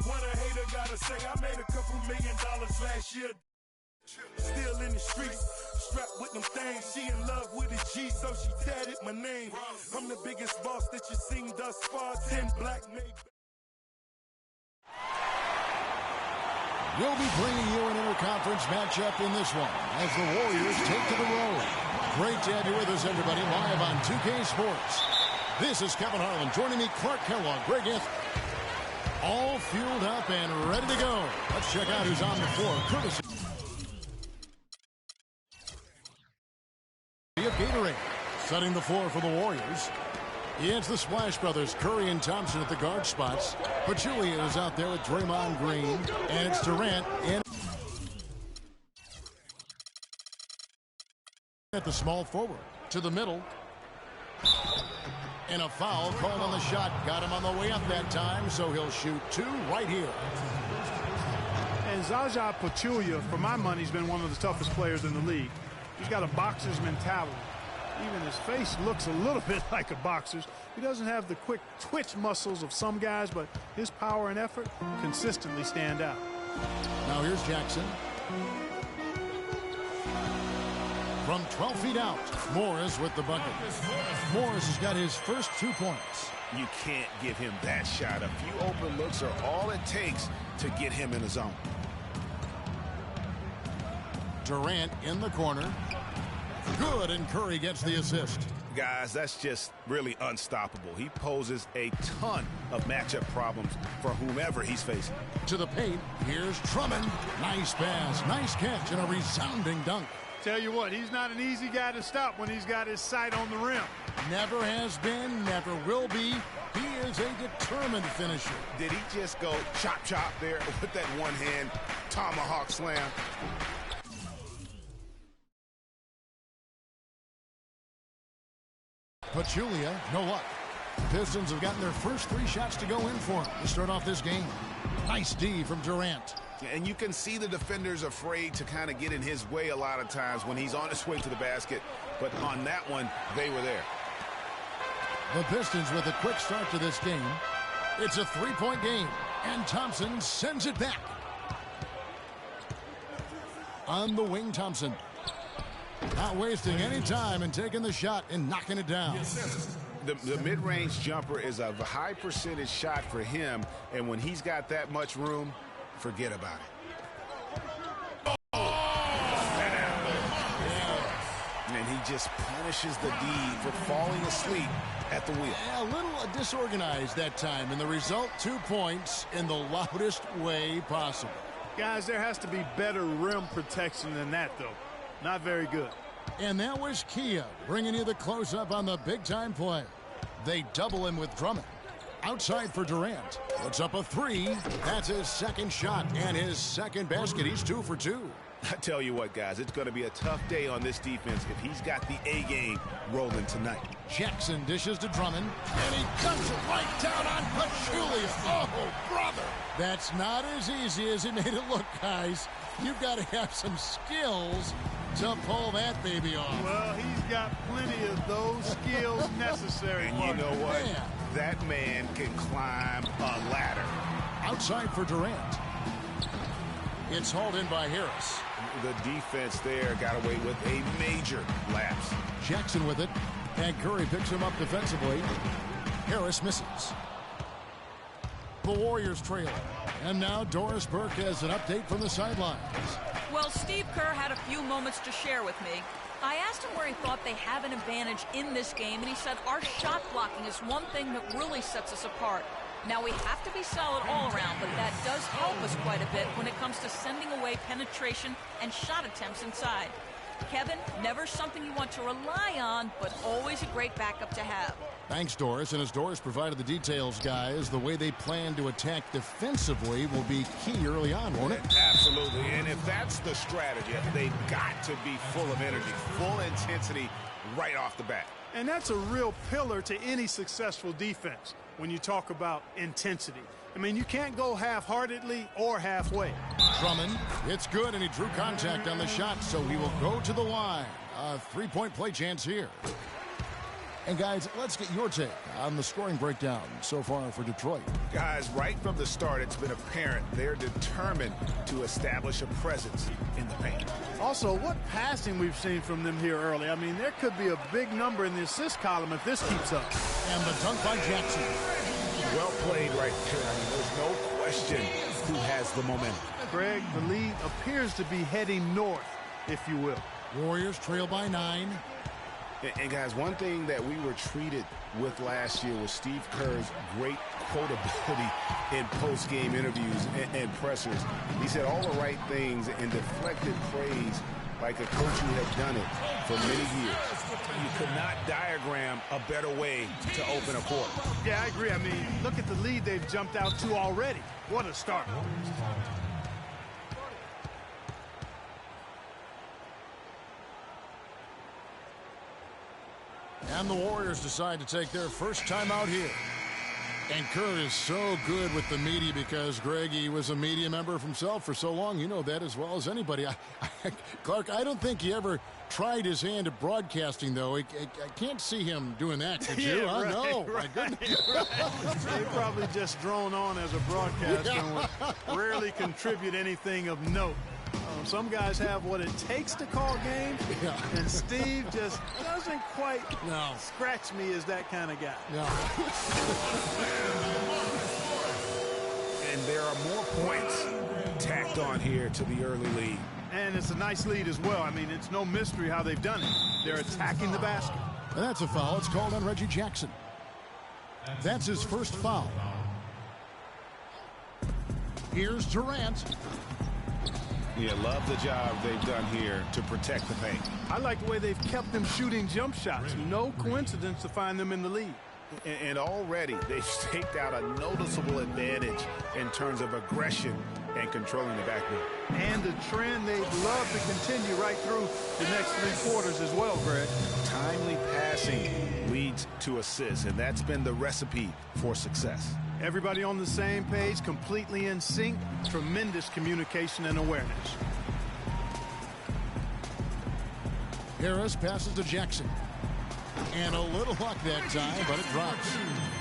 What a hater gotta say, I made a couple $1 million last year. Still in the streets, strapped with them things. She in love with a G, so she tatted my name. I'm the biggest boss that you've seen thus far. 10 black made. We'll be bringing you an interconference matchup in this one as the Warriors take to the road. Great to have you with us, everybody, live on 2K Sports. This is Kevin Harlan. Joining me, Clark Kellogg, Greg Anthony. All fueled up and ready to go. Let's check out who's on the floor. Courtesy of Gatorade. Setting the floor for the Warriors. It's the Splash Brothers, Curry and Thompson at the guard spots. Pachulia is out there with Draymond Green. And it's Durant in at the small forward. To the middle. And a foul called on the shot. Got him on the way up that time, so he'll shoot two right here. And Zaza Pachulia, for my money, has been one of the toughest players in the league. He's got a boxer's mentality. Even his face looks a little bit like a boxer's. He doesn't have the quick twitch muscles of some guys, but his power and effort consistently stand out. Now here's Jackson. From 12 feet out, Morris with the bucket. Morris has got his first 2 points. You can't give him that shot. A few open looks are all it takes to get him in the zone. Durant in the corner. Good, and Curry gits the assist. Guys, that's just really unstoppable. He poses a ton of matchup problems for whomever he's facing. To the paint, here's Drummond. Nice pass, nice catch, and a resounding dunk. Tell you what, he's not an easy guy to stop when he's got his sight on the rim. Never has been, never will be. He is a determined finisher. Did he just go chop chop there with that one hand tomahawk slam? Pachulia, no luck. Pistons have gotten their first 3 shots to go in for him to start off this game. Nice D from Durant. And you can see the defenders afraid to kind of get in his way a lot of times when he's on his way to the basket. But on that one, they were there. The Pistons with a quick start to this game. It's a 3-point game, and Thompson sends it back. On the wing, Thompson. Not wasting any time and taking the shot and knocking it down. The mid-range jumper is a high percentage shot for him, and when he's got that much room, forget about it. And he just punishes the D for falling asleep at the wheel. A little disorganized that time, and the result, 2 points in the loudest way possible. Guys, there has to be better rim protection than that, though. Not very good. And that was Kia bringing you the close-up on the big-time play. They double him with Drummond. Outside for Durant. Puts up a 3. That's his second shot and his second basket. He's 2 for 2. I tell you what, guys, it's going to be a tough day on this defense if he's got the A-game rolling tonight. Jackson dishes to Drummond, and he dumps it right down on Pachulia. Oh, brother. That's not as easy as he made it look, guys. You've got to have some skills to pull that baby off. Well, he's got plenty of those skills necessary. And you know what? Man. That man can climb a ladder. Outside for Durant. It's hauled in by Harris. The defense there got away with a major lapse. Jackson with it, and Curry picks him up defensively. Harris misses. The Warriors trail. And now Doris Burke has an update from the sidelines. Well, Steve Kerr had a few moments to share with me. I asked him where he thought they have an advantage in this game, and he said our shot blocking is one thing that really sets us apart. Now, we have to be solid all around, but that does help us quite a bit when it comes to sending away penetration and shot attempts inside. Kevin, never something you want to rely on, but always a great backup to have. Thanks, Doris. And as Doris provided the details, guys, the way they plan to attack defensively will be key early on, won't it? Absolutely. And if that's the strategy, they've got to be full of energy, full intensity right off the bat. And that's a real pillar to any successful defense when you talk about intensity. I mean, you can't go half-heartedly or halfway. Drummond, it's good, and he drew contact on the shot, so he will go to the line. A 3-point play chance here. And guys, let's get your take on the scoring breakdown so far for Detroit. Guys, right from the start, it's been apparent they're determined to establish a presence in the paint. Also, what passing we've seen from them here early. I mean, there could be a big number in the assist column if this keeps up. And the dunk by Jackson. Well played right there. I mean, there's no question who has the momentum. Greg, the lead appears to be heading north, if you will. Warriors trail by 9. And guys, one thing that we were treated with last year was Steve Kerr's great quotability in post-game interviews and pressers. He said all the right things and deflected praise like a coach who had done it for many years. You could not diagram a better way to open a quarter. Yeah, I agree. I mean, look at the lead they've jumped out to already. What a start. And the Warriors decide to take their first time out here. And Kerr is so good with the media because, Greg, he was a media member himself for so long. You know that as well as anybody. Clark, I don't think he ever tried his hand at broadcasting, though. I can't see him doing that, could you? Yeah, right, No, right, my goodness. They probably just drone on as a broadcaster and would rarely contribute anything of note. Some guys have what it takes to call games, and Steve just doesn't quite scratch me as that kind of guy. No. And there are more points tacked on here to the early lead. And it's a nice lead as well. I mean, it's no mystery how they've done it. They're attacking the basket. And that's a foul. It's called on Reggie Jackson. That's his first foul. Here's Durant. Yeah, love the job they've done here to protect the paint. I like the way they've kept them shooting jump shots. No coincidence to find them in the lead. And already they've staked out a noticeable advantage in terms of aggression and controlling the backboard. And a trend they'd love to continue right through the next 3 quarters as well, Greg. Timely passing leads to assists, and that's been the recipe for success. Everybody on the same page, completely in sync, tremendous communication and awareness. Harris passes to Jackson. And a little luck that time, but it drops.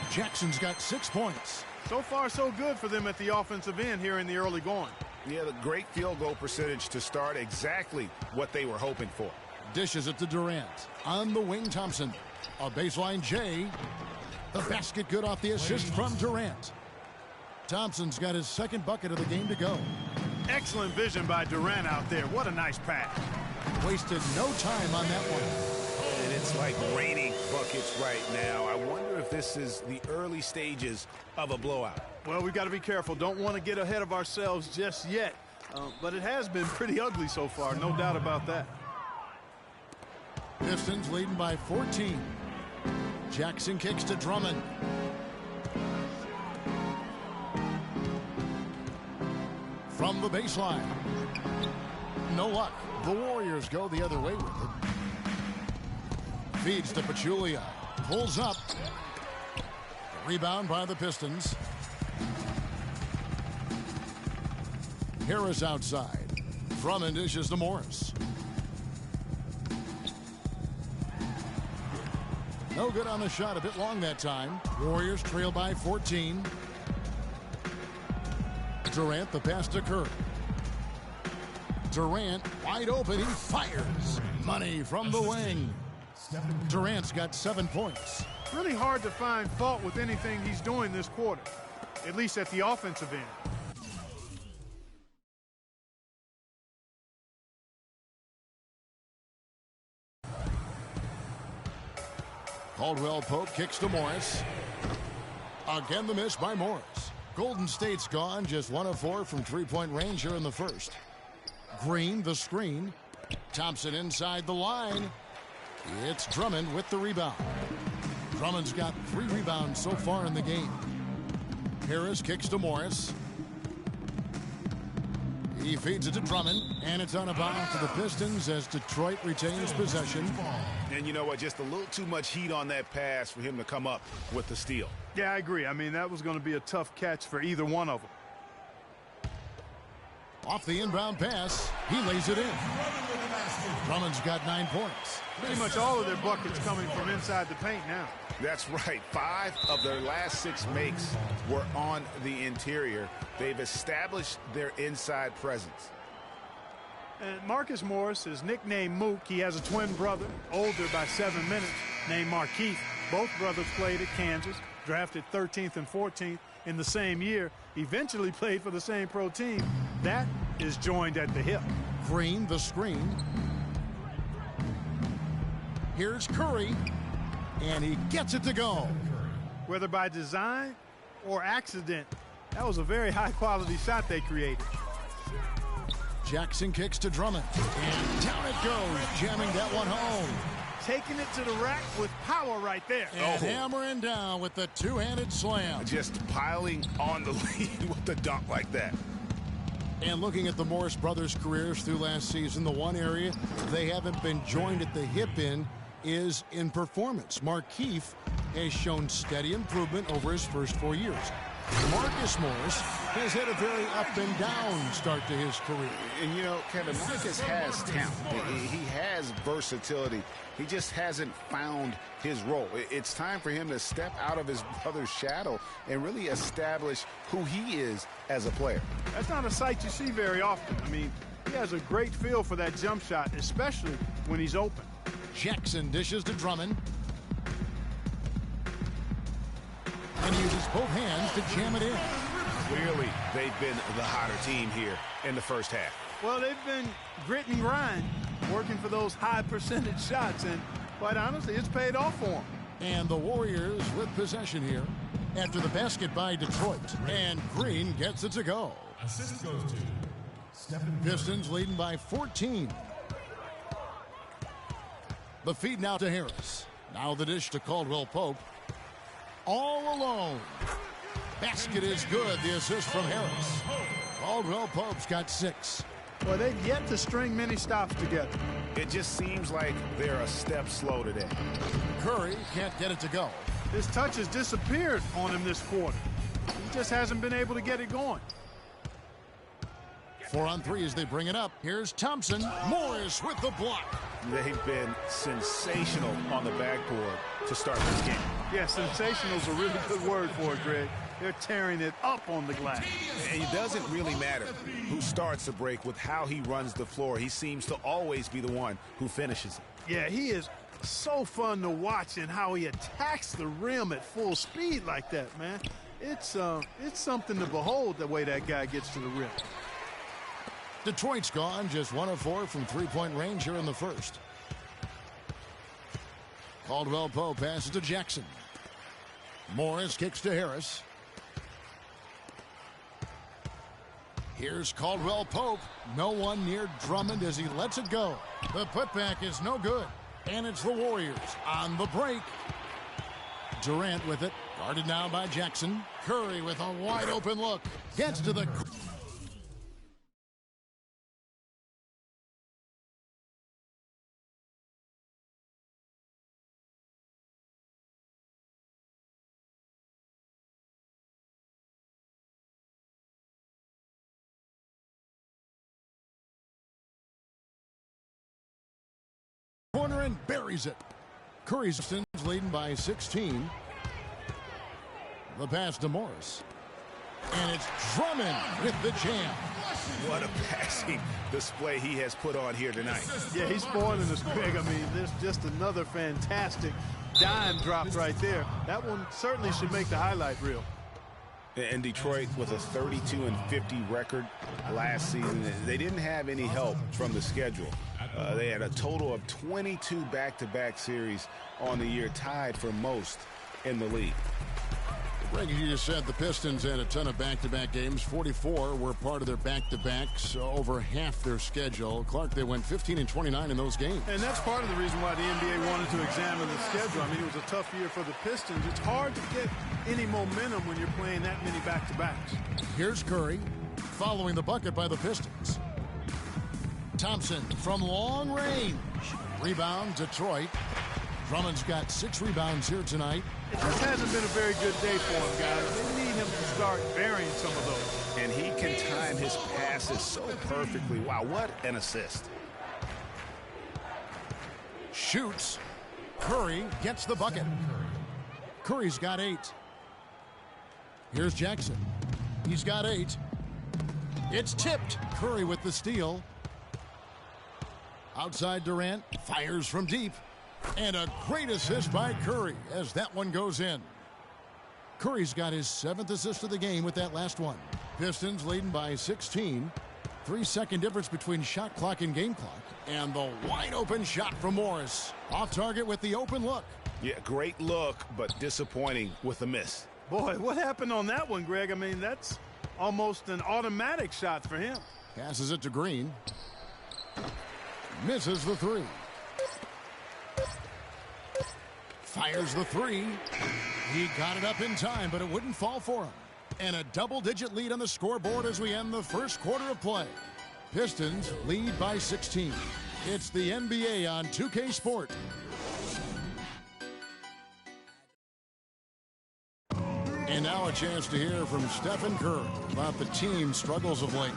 Jackson's got 6 points. So far, so good for them at the offensive end here in the early going. Yeah, the great field goal percentage to start, exactly what they were hoping for. Dishes it to Durant. On the wing, Thompson. A baseline J. The basket good off the assist from Durant. Thompson's got his second bucket of the game to go. Excellent vision by Durant out there. What a nice pass. Wasted no time on that one. And it's like raining buckets right now. I wonder if this is the early stages of a blowout. Well, we've got to be careful. Don't want to get ahead of ourselves just yet. But it has been pretty ugly so far, no doubt about that. Pistons leading by 14. Jackson kicks to Drummond. From the baseline. No luck. The Warriors go the other way with it. Feeds to Pachulia. Pulls up. Rebound by the Pistons. Harris outside. Drummond dishes to Morris. No good on the shot. A bit long that time. Warriors trail by 14. Durant, the pass to Kerr. Durant wide open. He fires. Money from the wing. Durant's got 7 points. Really hard to find fault with anything he's doing this quarter, at least at the offensive end. Caldwell Pope kicks to Morris. Again the miss by Morris. Golden State's gone just 1 of 4 from three-point range here in the first. Green the screen. Thompson inside the line. It's Drummond with the rebound. Drummond's got 3 rebounds so far in the game. Harris kicks to Morris. He feeds it to Drummond, and it's on a bounce to the Pistons as Detroit retains possession. And you know what? Just a little too much heat on that pass for him to come up with the steal. Yeah, I agree. I mean, that was going to be a tough catch for either one of them. Off the inbound pass, he lays it in. Drummond's got 9 points. Pretty much all of their buckets coming from inside the paint now. That's right. 5 of their last 6 makes were on the interior. They've established their inside presence. And Marcus Morris is nicknamed Mook. He has a twin brother, older by 7 minutes, named Markeith. Both brothers played at Kansas, drafted 13th and 14th in the same year, eventually played for the same pro team. That is joined at the hip. Green, the screen. Here's Curry, and he gets it to go. Whether by design or accident, that was a very high-quality shot they created. Jackson kicks to Drummond, and down it goes, jamming that one home. Taking it to the rack with power right there. And hammering down with the two-handed slam. Just piling on the lead with the dunk like that. And looking at the Morris brothers' careers through last season, the one area they haven't been joined at the hip in is in performance. Markeith has shown steady improvement over his first 4 years. Marcus Morris has had a very up and down start to his career. And, you know, Kevin, Marcus has talent. He has versatility. He just hasn't found his role. It's time for him to step out of his brother's shadow and really establish who he is as a player. That's not a sight you see very often. I mean, he has a great feel for that jump shot, especially when he's open. Jackson dishes to Drummond. And uses both hands to jam it in. Clearly, they've been the hotter team here in the first half. Well, they've been grit and grind, working for those high percentage shots, and quite honestly, it's paid off for them. And the Warriors with possession here after the basket by Detroit. And Green gets it to go. Assist goes to Stephen. Pistons leading by 14. The feed now to Harris. Now the dish to Caldwell Pope. All alone. Basket is good. The assist from Harris. Caldwell Pope's got 6. Well, they've yet to string many stops together. It just seems like they're a step slow today. Curry can't get it to go. His touch has disappeared on him this quarter. He just hasn't been able to get it going. 4 on 3 as they bring it up. Here's Thompson. Morris with the block. They've been sensational on the backboard to start this game. Yeah, sensational is a really good word for it, Greg. They're tearing it up on the glass. And it doesn't really matter who starts the break with how he runs the floor. He seems to always be the one who finishes it. Yeah, he is so fun to watch in how he attacks the rim at full speed like that, man. It's something to behold the way that guy gets to the rim. Detroit's gone just 1 of 4 from three-point range here in the first. Caldwell Pope passes to Jackson. Morris kicks to Harris. Here's Caldwell Pope. No one near Drummond as he lets it go. The putback is no good. And it's the Warriors on the break. Durant with it. Guarded now by Jackson. Curry with a wide open look. Gets to the... corner and buries it. Curry's leading by 16. The pass to Morris. And it's Drummond with the jam. What a passing display he has put on here tonight. Yeah, he's spoiling us, Greg. I mean, there's just another fantastic dime drop right there. That one certainly should make the highlight reel. And Detroit with a 32-50 record last season. They didn't have any help from the schedule. They had a total of 22 back-to-back series on the year, tied for most in the league. Greg, you just said the Pistons had a ton of back-to-back games. 44 were part of their back-to-backs, over half their schedule. Clark, they went 15 and 29 in those games. And that's part of the reason why the NBA wanted to examine the schedule. I mean, it was a tough year for the Pistons. It's hard to get any momentum when you're playing that many back-to-backs. Here's Curry following the bucket by the Pistons. Thompson from long range. Rebound, Detroit. Drummond's got 6 rebounds here tonight. It just hasn't been a very good day for him, guys. They need him to start burying some of those. And he can time his passes so perfectly. Wow, what an assist. Shoots. Curry gets the bucket. Curry's got 8. Here's Jackson. He's got 8. It's tipped. Curry with the steal. Outside Durant. Fires from deep. And a great assist by Curry as that one goes in. Curry's got his 7th assist of the game with that last one. Pistons leading by 16. 3-second difference between shot clock and game clock. And the wide open shot from Morris. Off target with the open look. Yeah, great look, but disappointing with a miss. Boy, what happened on that one, Greg? I mean, that's almost an automatic shot for him. Passes it to Green. Misses the 3. Fires the 3. He got it up in time, but it wouldn't fall for him. And a double-digit lead on the scoreboard as we end the first quarter of play. Pistons lead by 16. It's the NBA on 2K Sport. And now a chance to hear from Stephen Curry about the team's struggles of late.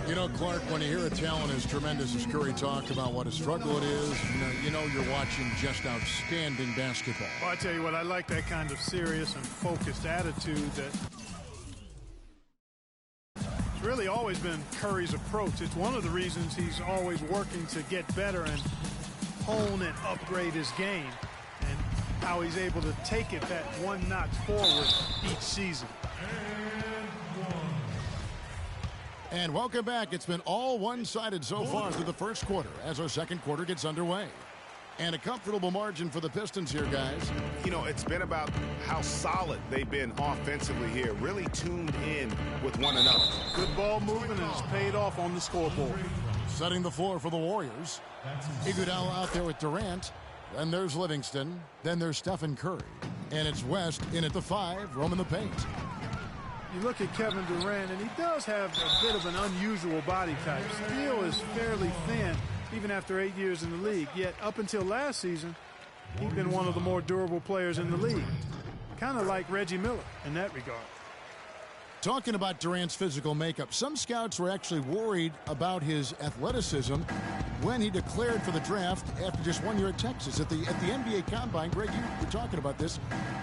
You know, Clark, when you hear a talent as tremendous as Curry talk about what a struggle it is, you know you're watching just outstanding basketball. Well, I tell you what, I like that kind of serious and focused attitude that it's really always been Curry's approach. It's one of the reasons he's always working to get better and hone and upgrade his game, and how he's able to take it that one notch forward each season. And welcome back. It's been all one-sided so far through the first quarter as our second quarter gets underway. And a comfortable margin for the Pistons here, guys. You know, it's been about how solid they've been offensively here, really tuned in with one another. Good ball movement, and it's paid off on the scoreboard. Setting the floor for the Warriors. Iguodala out there with Durant. Then there's Livingston. Then there's Stephen Curry. And it's West in at the 5, roaming the paint. You look at Kevin Durant, and he does have a bit of an unusual body type. Still is fairly thin, even after 8 years in the league. Yet up until last season, he'd been one of the more durable players in the league. Kind of like Reggie Miller in that regard. Talking about Durant's physical makeup, some scouts were actually worried about his athleticism when he declared for the draft after just 1 year at Texas. At the NBA Combine, Greg, you were talking about this.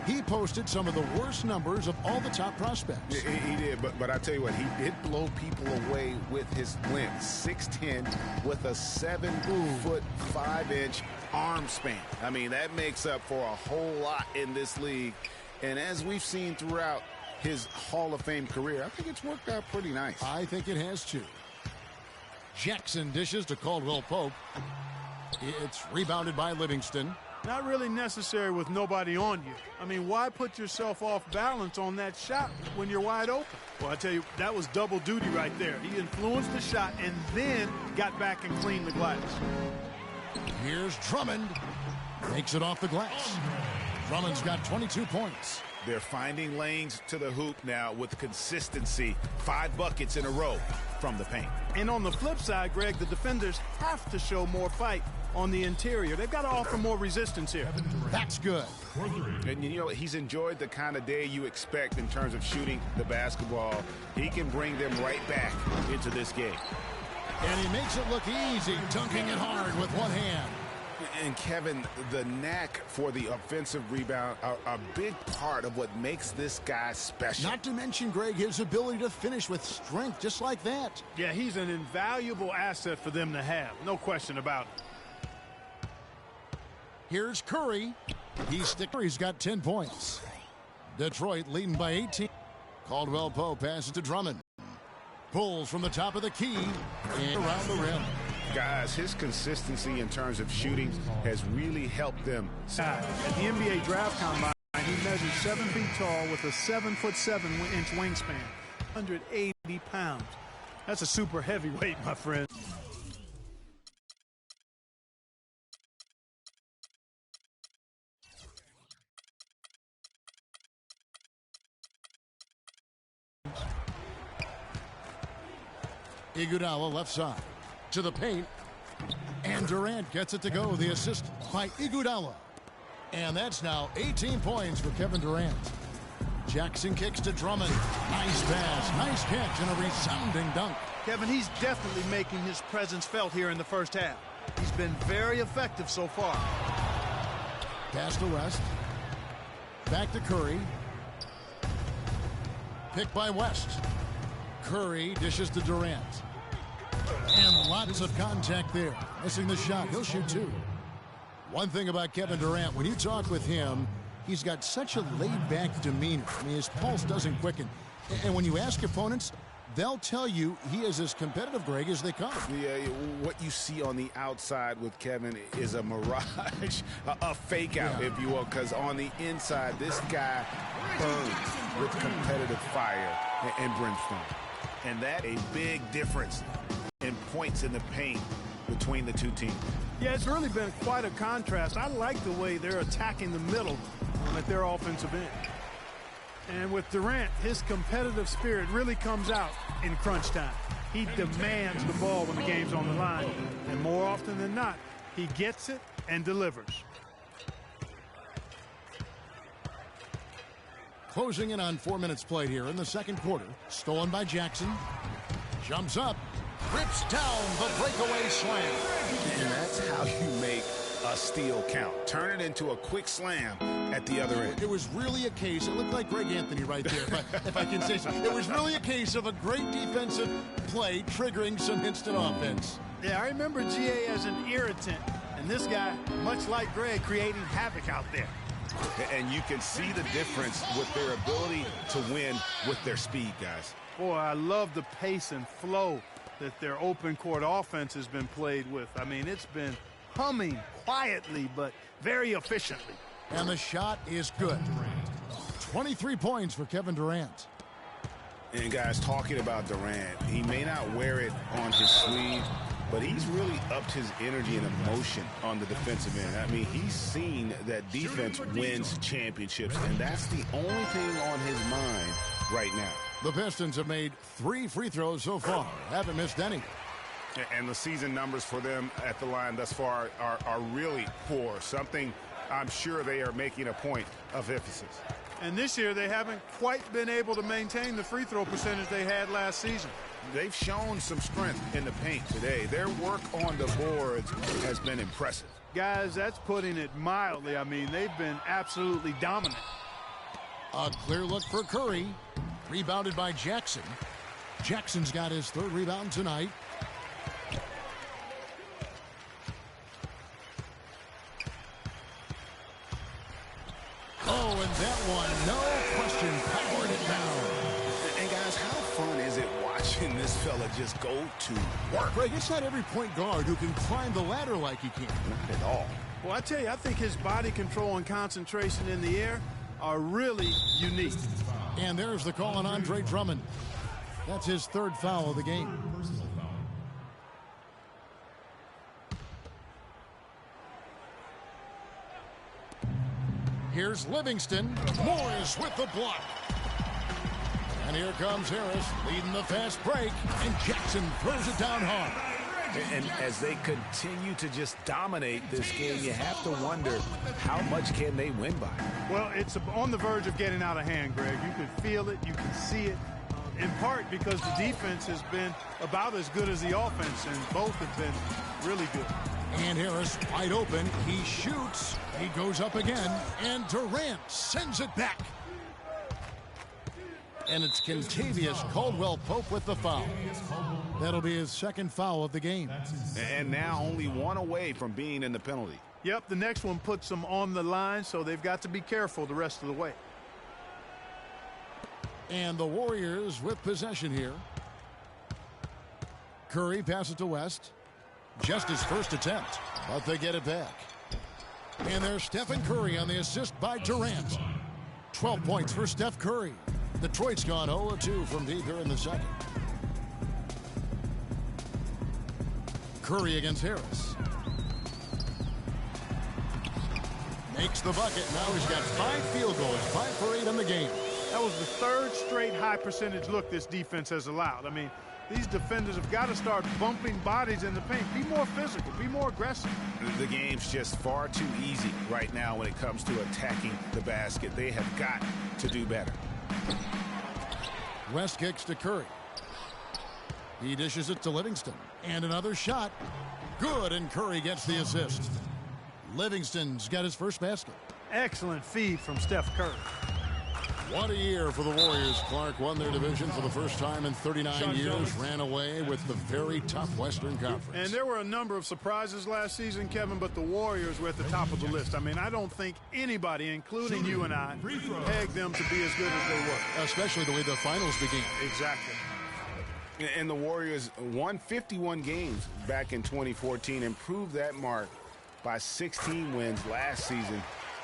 He posted some of the worst numbers of all the top prospects. He did, but I tell you what, he did blow people away with his length. 6'10", with a 7-foot 5-inch arm span. I mean, that makes up for a whole lot in this league. And as we've seen throughout his Hall of Fame career, I think it's worked out pretty nice. I think it has too. Jackson dishes to Caldwell Pope. It's rebounded by Livingston. Not really necessary with nobody on you. I mean, why put yourself off balance on that shot when you're wide open? Well, I tell you, that was double duty right there. He influenced the shot and then got back and cleaned the glass. Here's Drummond. Makes it off the glass. Drummond's got 22 points. They're finding lanes to the hoop now with consistency. 5 buckets in a row from the paint. And on the flip side, Greg, the defenders have to show more fight on the interior. They've got to offer more resistance here. That's good. And you know, he's enjoyed the kind of day you expect in terms of shooting the basketball. He can bring them right back into this game. And he makes it look easy, dunking it hard with one hand. And Kevin, the knack for the offensive rebound are a big part of what makes this guy special. Not to mention, Greg, his ability to finish with strength just like that. Yeah, he's an invaluable asset for them to have. No question about it. Here's Curry. Curry's got 10 points. Detroit leading by 18. Caldwell Pope passes to Drummond. Pulls from the top of the key and around the rim. Guys, his consistency in terms of shooting has really helped them. At the NBA Draft Combine, he measures 7 feet tall with a 7'7" wingspan, 180 pounds. That's a super heavyweight, my friend. Iguodala left side to the paint, and Durant gets it to go. The assist by Iguodala, and that's now 18 points for Kevin Durant. Jackson kicks to Drummond. Nice pass, nice catch, and a resounding dunk. Kevin, he's definitely making his presence felt here in the first half. He's been very effective so far. Pass to West. Back to Curry. Picked by West. Curry dishes to Durant. And lots of contact there. Missing the shot. He'll shoot two. One thing about Kevin Durant, when you talk with him, he's got such a laid-back demeanor. I mean, his pulse doesn't quicken. And when you ask opponents, they'll tell you he is as competitive, Greg, as they come. Yeah, what you see on the outside with Kevin is a mirage, a fake out, if you will, because on the inside, this guy burns with competitive fire and brimstone. And that a big difference in points in the paint between the two teams. Yeah, it's really been quite a contrast. I like the way they're attacking the middle at their offensive end. And with Durant, his competitive spirit really comes out in crunch time. He demands the ball when the game's on the line. And more often than not, he gets it and delivers. Closing in on 4 minutes played here in the second quarter. Stolen by Jackson. Jumps up. Rips down the breakaway slam. And that's how you make a steal count. Turn it into a quick slam at the other end. It was really a case, it looked like Greg Anthony right there, if I can say so. It was really a case of a great defensive play triggering some instant offense. Yeah, I remember GA as an irritant, and this guy, much like Greg, creating havoc out there. And you can see the difference with their ability to win with their speed, guys. Boy, I love the pace and flow that their open court offense has been played with. I mean, it's been humming quietly, but very efficiently. And the shot is good. 23 points for Kevin Durant. And guys, talking about Durant, he may not wear it on his sleeve, but he's really upped his energy and emotion on the defensive end. I mean, he's seen that defense wins championships, and that's the only thing on his mind right now. The Pistons have made 3 free throws so far. Haven't missed any. And the season numbers for them at the line thus far are really poor. Something I'm sure they are making a point of emphasis. And this year they haven't quite been able to maintain the free throw percentage they had last season. They've shown some strength in the paint today. Their work on the boards has been impressive. Guys, that's putting it mildly. I mean, they've been absolutely dominant. A clear look for Curry. Rebounded by Jackson. Jackson's got his 3rd rebound tonight. Oh, and that one, no question, powered it down. And guys, how fun is it watching this fella just go to work? Greg, it's not every point guard who can climb the ladder like he can. Not at all. Well, I tell you, I think his body control and concentration in the air are really unique. And there's the call on Andre Drummond. That's his 3rd foul of the game. Here's Livingston. Morris with the block. And here comes Harris leading the fast break. And Jackson throws it down hard. And as they continue to just dominate this game, you have to wonder how much can they win by. Well, it's on the verge of getting out of hand, Greg. You can feel it. You can see it. In part because the defense has been about as good as the offense, and both have been really good. And Harris wide open. He shoots. He goes up again. And Durant sends it back. And it's Kentavious Caldwell-Pope with the foul. That'll be his 2nd foul of the game. And now only 1 away from being in the penalty. Yep, the next one puts them on the line, so they've got to be careful the rest of the way. And the Warriors with possession here. Curry passes to West. Just his first attempt, but they get it back. And there's Stephen Curry on the assist by Durant. 12 points for Steph Curry. Detroit's gone 0-2 from deep here in the second. Curry against Harris. Makes the bucket. Now he's got 5 field goals, 5 for 8 in the game. That was the 3rd straight high percentage look this defense has allowed. I mean, these defenders have got to start bumping bodies in the paint. Be more physical. Be more aggressive. The game's just far too easy right now when it comes to attacking the basket. They have got to do better. West kicks to Curry. He dishes it to Livingston. And another shot. Good, and Curry gets the assist. Livingston's got his first basket. Excellent feed from Steph Curry. What a year for the Warriors. Clark won their division for the first time in 39 years, ran away with the very tough Western Conference. And there were a number of surprises last season, Kevin, but the Warriors were at the top of the list. I mean, I don't think anybody, including you and I, pegged them to be as good as they were. Especially the way the finals began. Exactly. And the Warriors won 51 games back in 2014, improved that mark by 16 wins last season.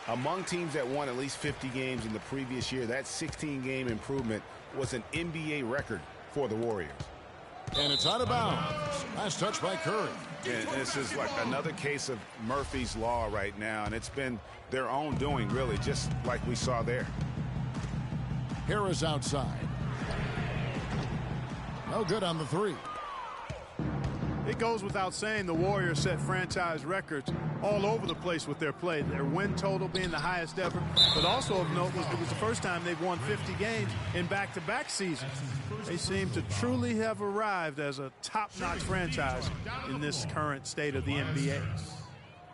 Among teams that won at least 50 games in the previous year, that 16-game improvement was an NBA record for the Warriors. And it's out of bounds. Last touch by Curry. And this is like another case of Murphy's Law right now, and it's been their own doing, really, just like we saw there. Harris outside. No good on the three. It goes without saying the Warriors set franchise records all over the place with their play. Their win total being the highest ever, but also of note was it was the first time they've won 50 games in back-to-back seasons. They seem to truly have arrived as a top-notch franchise in this current state of the NBA.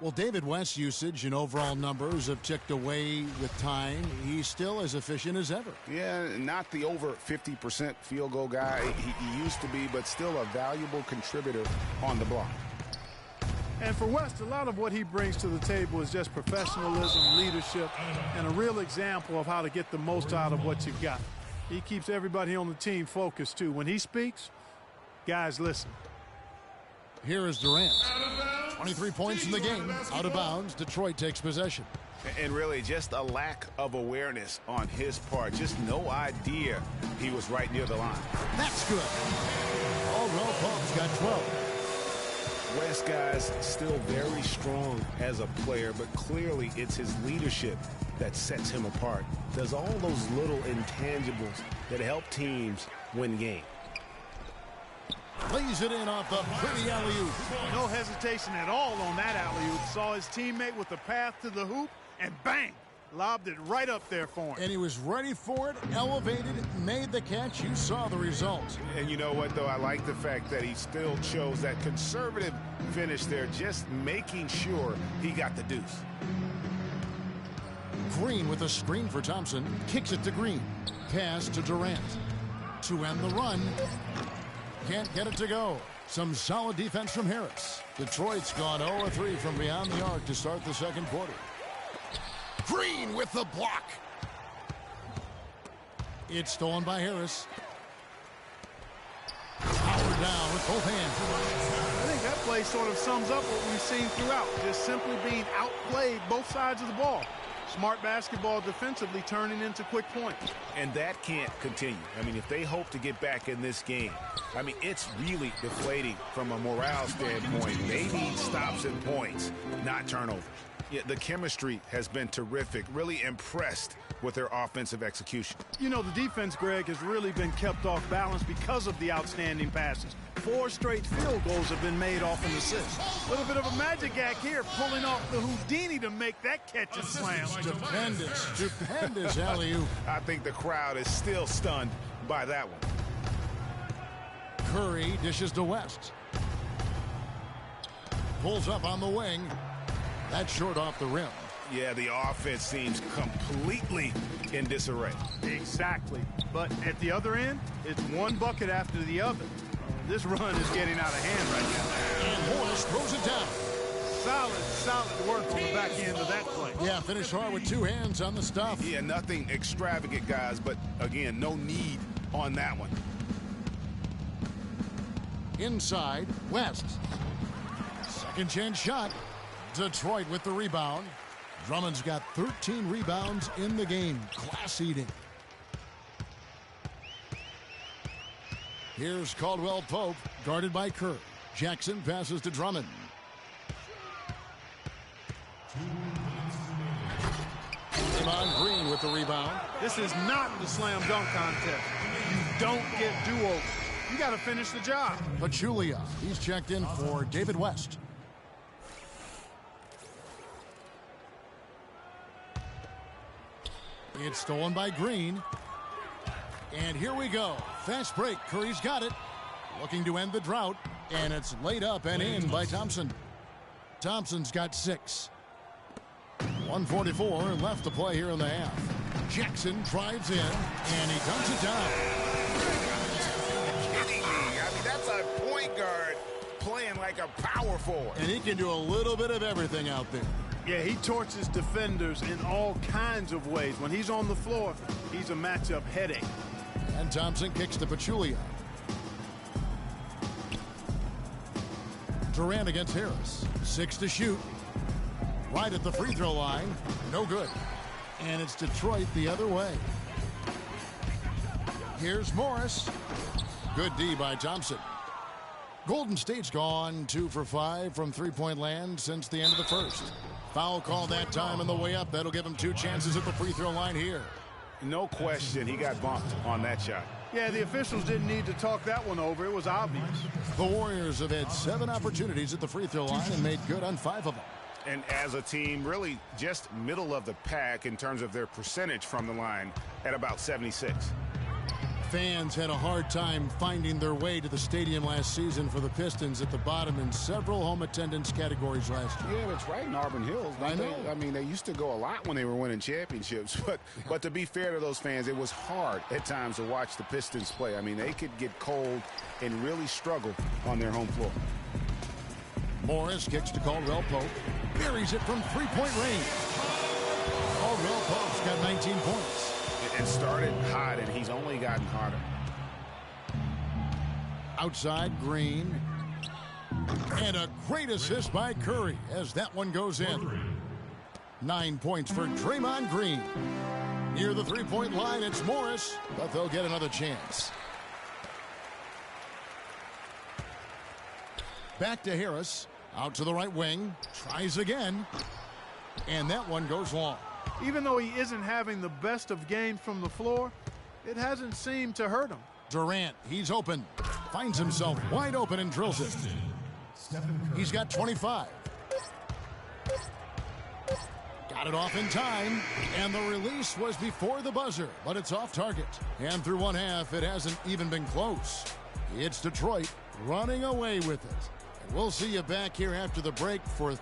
Well, David West's usage and overall numbers have ticked away with time. He's still as efficient as ever. Yeah, not the over 50% field goal guy he used to be, but still a valuable contributor on the block. And for West, a lot of what he brings to the table is just professionalism, leadership, and a real example of how to get the most out of what you've got. He keeps everybody on the team focused, too. When he speaks, guys listen. Here is Durant. 23 points in the game. Out of bounds. Detroit takes possession. And really just a lack of awareness on his part. Just no idea he was right near the line. That's good. Caldwell Pope's got 12. West guy's still very strong as a player, but clearly it's his leadership that sets him apart. Does all those little intangibles that help teams win games. Lays it in off the pretty alley-oop. No hesitation at all on that alley-oop. Saw his teammate with the path to the hoop, and bang! Lobbed it right up there for him. And he was ready for it, elevated, made the catch. You saw the result. And you know what, though? I like the fact that he still chose that conservative finish there, just making sure he got the deuce. Green with a screen for Thompson. Kicks it to Green. Pass to Durant. To end the run. Can't get it to go. Some solid defense from Harris. Detroit's gone 0-3 from beyond the arc to start the second quarter. Green with the block. It's stolen by Harris. Power down with both hands. I think that play sort of sums up what we've seen throughout. Just simply being outplayed both sides of the ball. Smart basketball defensively turning into quick points. And that can't continue. I mean, if they hope to get back in this game, I mean, it's really deflating from a morale standpoint. They need stops and points, not turnovers. Yeah, the chemistry has been terrific. Really impressed with their offensive execution. You know, the defense, Greg, has really been kept off balance because of the outstanding passes. 4 straight field goals have been made off an assist. A little bit of a magic act here, pulling off the Houdini to make that catch and slam. Stupendous alley-oop. I think the crowd is still stunned by that one. Curry dishes to West. Pulls up on the wing. That's short off the rim. Yeah, the offense seems completely in disarray. Exactly. But at the other end, it's one bucket after the other. This run is getting out of hand right now. And Morris throws it down. Solid work on the back end of that play. Yeah, finished hard with 2 hands on the stuff. Yeah, nothing extravagant, guys, but again, no need on that one. Inside, West. Second chance shot. Detroit with the rebound. Drummond's got 13 rebounds in the game. Class eating. Here's Caldwell Pope, guarded by Kerr. Jackson passes to Drummond. Draymond Green with the rebound. This is not the slam dunk contest. You don't get do-overs. You got to finish the job. Pachulia, he's checked in for David West. It's stolen by Green. And here we go. Fast break. Curry's got it. Looking to end the drought, and it's laid up and in by Thompson. Thompson's got 6. 1:44 left to play here in the half. Jackson drives in, and he dunks it down. You're kidding me. I mean, that's a point guard playing like a power forward. And he can do a little bit of everything out there. Yeah, he torches defenders in all kinds of ways. When he's on the floor, he's a matchup headache. And Thompson kicks to Pachulia. Durant against Harris. 6 to shoot. Right at the free throw line. No good. And it's Detroit the other way. Here's Morris. Good D by Thompson. Golden State's gone 2 for 5 from three-point land since the end of the first. Foul call that time on the way up. That'll give him 2 chances at the free throw line here. No question, he got bumped on that shot. Yeah, the officials didn't need to talk that one over. It was obvious. The Warriors have had 7 opportunities at the free throw line and made good on 5 of them. And as a team, really just middle of the pack in terms of their percentage from the line at about 76. Fans had a hard time finding their way to the stadium last season for the Pistons at the bottom in several home attendance categories last year. Yeah, that's right in Auburn Hills. I know. I mean, they used to go a lot when they were winning championships. But to be fair to those fans, it was hard at times to watch the Pistons play. I mean, they could get cold and really struggle on their home floor. Morris kicks to Caldwell Pope. Buries it from three-point range. Caldwell Pope's got 19 points. And started hot, and he's only gotten hotter. Outside, Green. And a great assist by Curry as that one goes in. 9 points for Draymond Green. Near the three-point line, it's Morris, but they'll get another chance. Back to Harris. Out to the right wing. Tries again. And that one goes long. Even though he isn't having the best of games from the floor, it hasn't seemed to hurt him. Durant, he's open. Finds himself wide open and drills it. He's got 25. Got it off in time. And the release was before the buzzer, but it's off target. And through one half, it hasn't even been close. It's Detroit running away with it. And we'll see you back here after the break for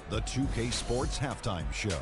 the 2K Sports Halftime Show.